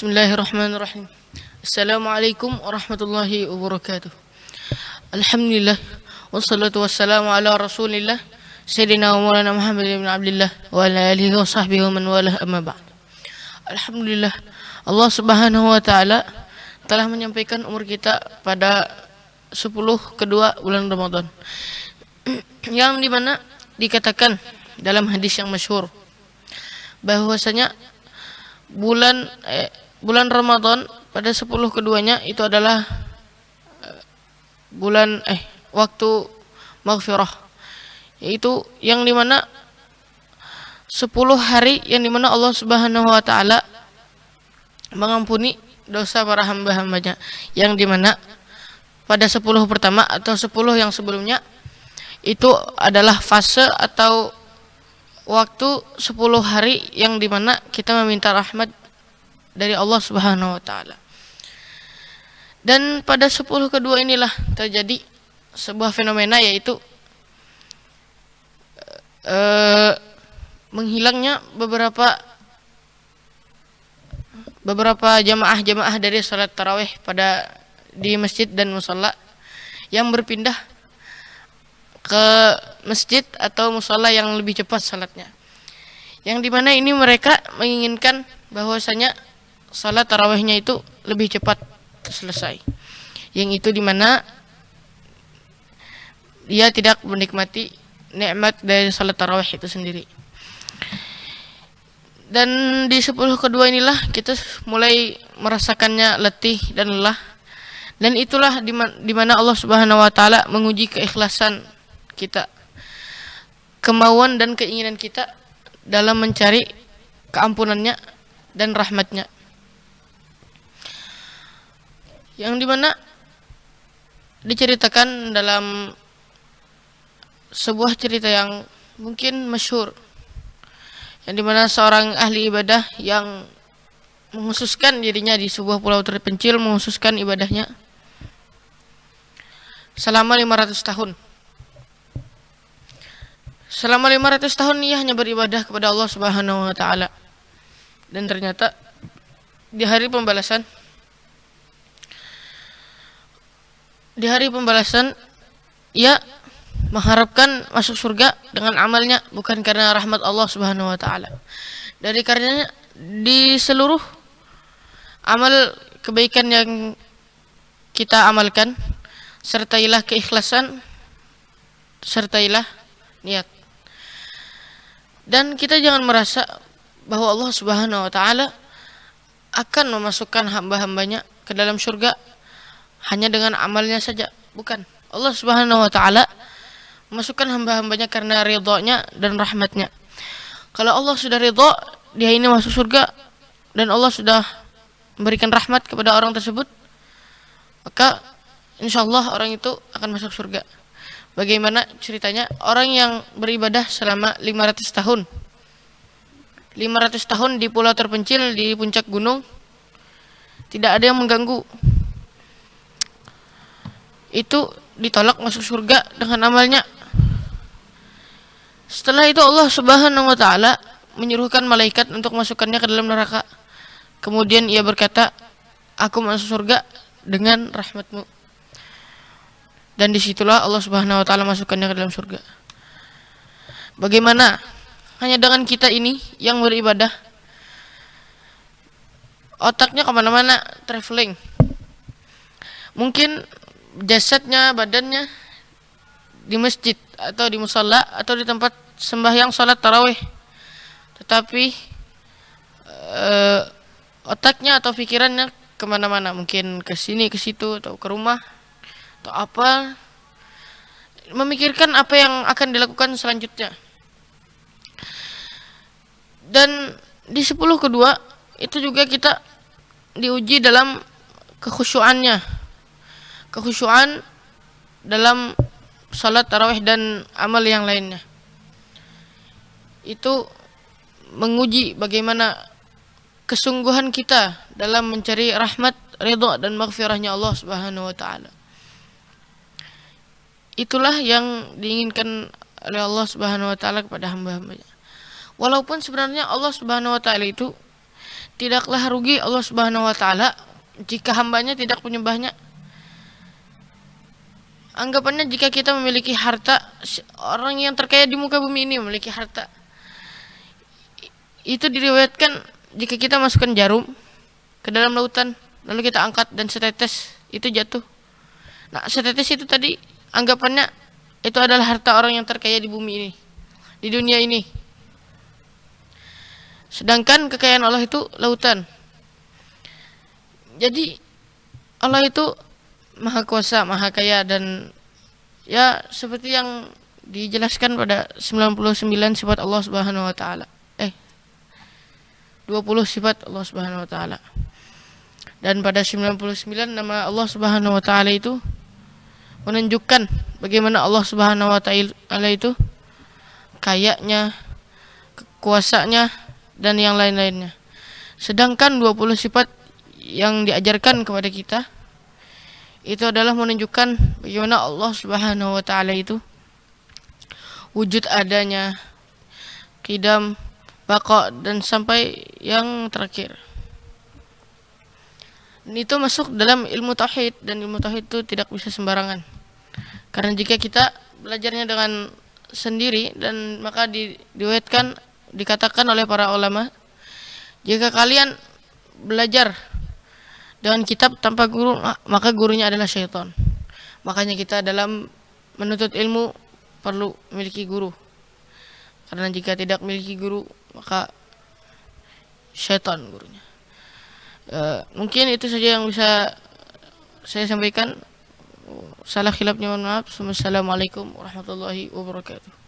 Bismillahirrahmanirrahim. Assalamualaikum warahmatullahi wabarakatuh. Alhamdulillah wassalatu wassalamu ala Rasulillah Sayyidina wa Maulana Muhammad ibn Abdullah wa ala alihi wa sahbihi wa man walah, amma ba'd. Alhamdulillah, Allah Subhanahu wa taala telah menyampaikan umur kita pada 10 kedua bulan Ramadan, yang dimana dikatakan dalam hadis yang masyhur bahwasanya bulan Ramadan pada 10 keduanya itu adalah waktu maghfirah, yaitu yang dimana 10 hari yang dimana Allah Subhanahu wa taala mengampuni dosa para hamba-hambanya, yang dimana pada 10 pertama atau 10 yang sebelumnya itu adalah fase atau waktu 10 hari yang dimana kita meminta rahmat dari Allah Subhanahu wa taala. Dan pada 10 kedua inilah terjadi sebuah fenomena, yaitu menghilangnya beberapa jamaah dari salat tarawih di masjid dan musalla, yang berpindah ke masjid atau musalla yang lebih cepat salatnya, yang dimana ini mereka menginginkan bahwasanya salat tarawihnya itu lebih cepat selesai, yang itu dimana dia tidak menikmati nikmat dari salat tarawih itu sendiri. Dan di 10 kedua inilah kita mulai merasakannya letih dan lelah, dan itulah dimana Allah Subhanahu wa taala menguji keikhlasan kita, kemauan dan keinginan kita dalam mencari keampunannya dan rahmatnya, yang dimana diceritakan dalam sebuah cerita yang mungkin masyhur, yang dimana seorang ahli ibadah yang menghususkan dirinya di sebuah pulau terpencil, menghususkan ibadahnya selama 500 tahun. Selama 500 tahun ia hanya beribadah kepada Allah Subhanahu wa taala. Dan ternyata di hari pembalasan ia mengharapkan masuk surga dengan amalnya, bukan karena rahmat Allah Subhanahu wa taala. Dari karenanya di seluruh amal kebaikan yang kita amalkan, sertailah keikhlasan, sertailah niat. Dan kita jangan merasa bahwa Allah Subhanahu wa taala akan memasukkan hamba-hambanya ke dalam surga hanya dengan amalnya saja. Bukan. Allah Subhanahu wa taala memasukkan hamba-hambanya karena ridha-Nya dan rahmatnya. Kalau Allah sudah ridha, dia ini masuk surga, dan Allah sudah memberikan rahmat kepada orang tersebut, maka insyaallah orang itu akan masuk surga. Bagaimana ceritanya? Orang yang beribadah selama 500 tahun. 500 tahun di pulau terpencil di puncak gunung, tidak ada yang mengganggu. Itu ditolak masuk surga dengan amalnya. Setelah itu Allah Subhanahu wa taala menyuruhkan malaikat untuk masukkannya ke dalam neraka. Kemudian ia berkata, "Aku masuk surga dengan rahmatmu." Dan disitulah Allah Subhanahu wa taala masukkannya ke dalam surga. Bagaimana hanya dengan kita ini yang beribadah, otaknya kemana-mana, traveling. Mungkin jasadnya, badannya di masjid atau di musalla atau di tempat sembahyang salat tarawih, tetapi otaknya atau pikirannya kemana-mana, mungkin ke sini ke situ atau ke rumah atau apa, memikirkan apa yang akan dilakukan selanjutnya. Dan di 10 kedua itu juga kita diuji dalam kekhusyuannya, kekhusyuan dalam salat tarawih dan amal yang lainnya. Itu menguji bagaimana kesungguhan kita dalam mencari rahmat, ridha dan maghfirahnya Allah Subhanahu wa taala. Itulah yang diinginkan oleh Allah Subhanahu wa taala kepada hamba-hambanya. Walaupun sebenarnya Allah Subhanahu wa taala itu tidaklah rugi Allah Subhanahu wa taala jika hambanya tidak menyembahnya. Anggapannya jika kita memiliki harta, orang yang terkaya di muka bumi ini memiliki harta. Itu diriwayatkan jika kita masukkan jarum ke dalam lautan, lalu kita angkat dan setetes itu jatuh. Nah, setetes itu tadi anggapannya itu adalah harta orang yang terkaya di bumi ini, di dunia ini. Sedangkan kekayaan Allah itu lautan. Jadi Allah itu maha kuasa, maha kaya, dan ya seperti yang dijelaskan pada 99 sifat Allah Subhanahu wa taala. 20 sifat Allah Subhanahu wa taala. Dan pada 99 nama Allah Subhanahu wa taala itu menunjukkan bagaimana Allah Subhanahu wa taala itu kayanya, kuasanya, dan yang lain-lainnya. Sedangkan 20 sifat yang diajarkan kepada kita itu adalah menunjukkan bagaimana Allah Subhanahu wa taala itu wujud adanya, qidam, baqa, dan sampai yang terakhir. Dan itu masuk dalam ilmu tauhid, dan ilmu tauhid itu tidak bisa sembarangan. Karena jika kita belajarnya dengan sendiri, dan maka diriwayatkan, dikatakan oleh para ulama, jika kalian belajar dengan kitab tanpa guru, maka gurunya adalah syaitan. Makanya kita dalam menuntut ilmu perlu memiliki guru. Karena jika tidak memiliki guru, maka syaitan gurunya. Mungkin itu saja yang bisa saya sampaikan. Salah khilafnya mohon maaf. Wassalamualaikum warahmatullahi wabarakatuh.